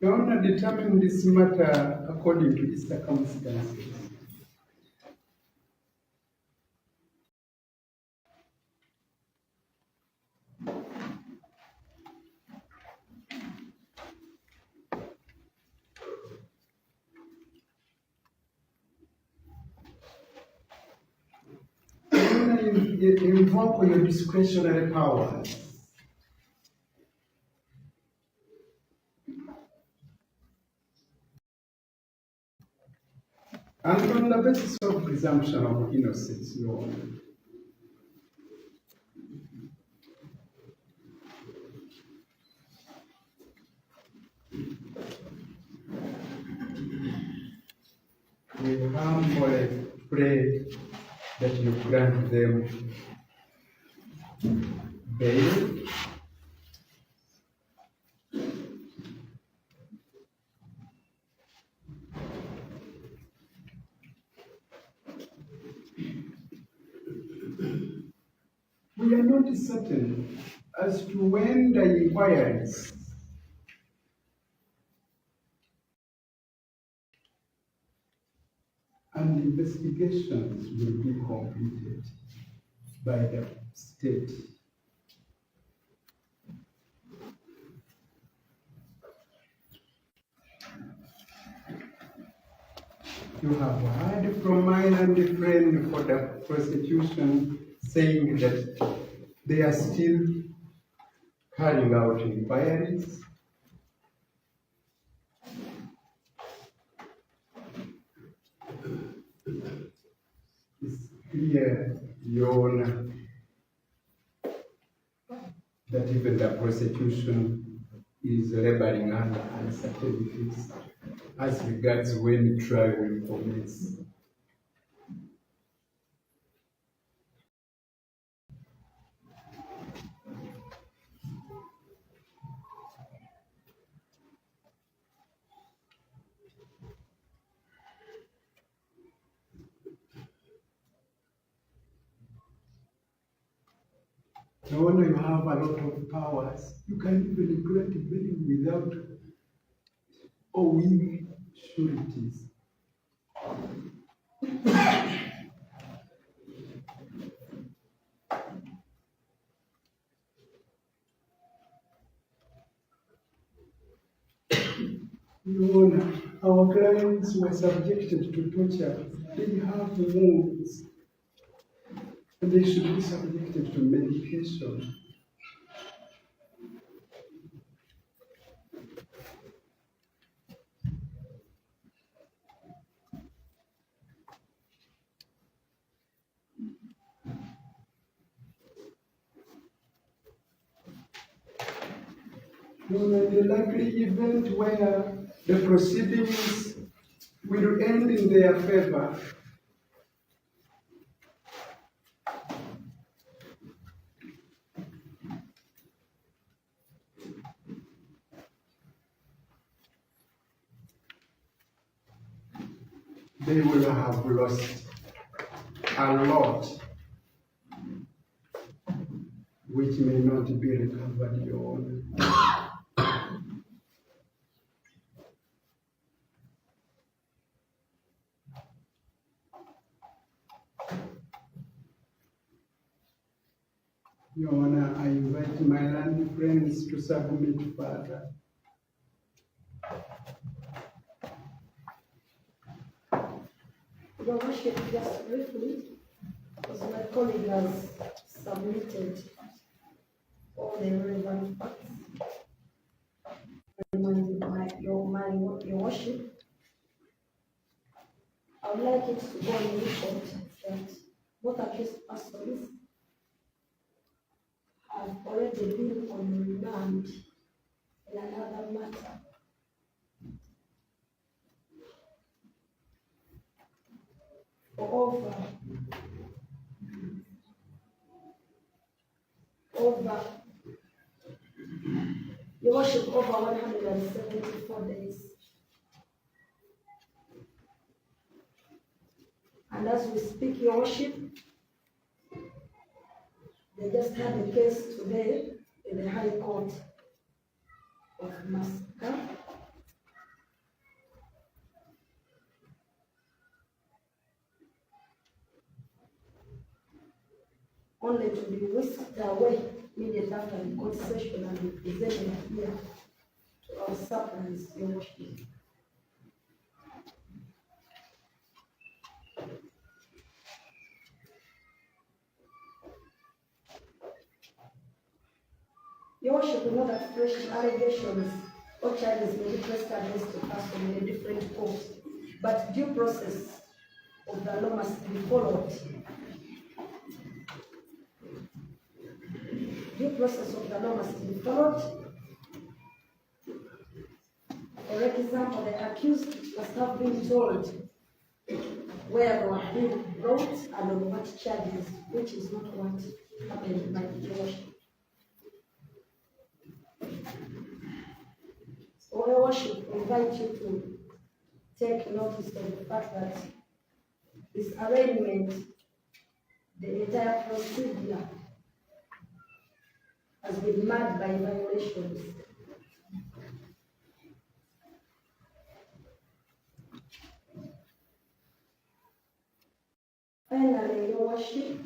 Your Honor, determine this matter according to its circumstances. You invoke your discretionary powers. And on the basis of presumption of innocence, Your Honor, we humbly pray that you grant them bail we are not certain as to when the inquiries and investigations will be completed by the state. You have heard from my and friend for the prosecution saying that they are still carrying out inquiries. It's clear, Your Honor, that even the prosecution is laboring under uncertainties as regards when trial will commence. Your Honor, you have a lot of powers. You can even grant bail without owing sureties. Your Honor, our clients were subjected to torture. They have wounds, and they should be subjected to medication. In the likely event where the proceedings will end in their favor, they will have lost a lot, which may not be recovered, Your Honor. Your Honor, I invite my learned friends to submit further. Your Worship, just briefly, because my colleague has submitted all the relevant facts. Your Worship, I would like it to go in report that both accused persons have already been on remand in another matter. For Your Worship, over 174 days. And as we speak, Your Worship, they just had a case today in the High Court of Masaka. only to be whisked away immediately after the court session and be presented here to our supplies, Your Worship. Your Worship, we know that fresh allegations or charges may be pressed against the person in a different court, but due process of the law must be followed. Due process of the law must be followed. For example, the accused must have been told where they were being brought and on what charges, which is not what happened by the Worship. So, Your Worship, we invite you to take notice of the fact that this arraignment, the entire procedure, has been marred by violations. Finally, Your Worship,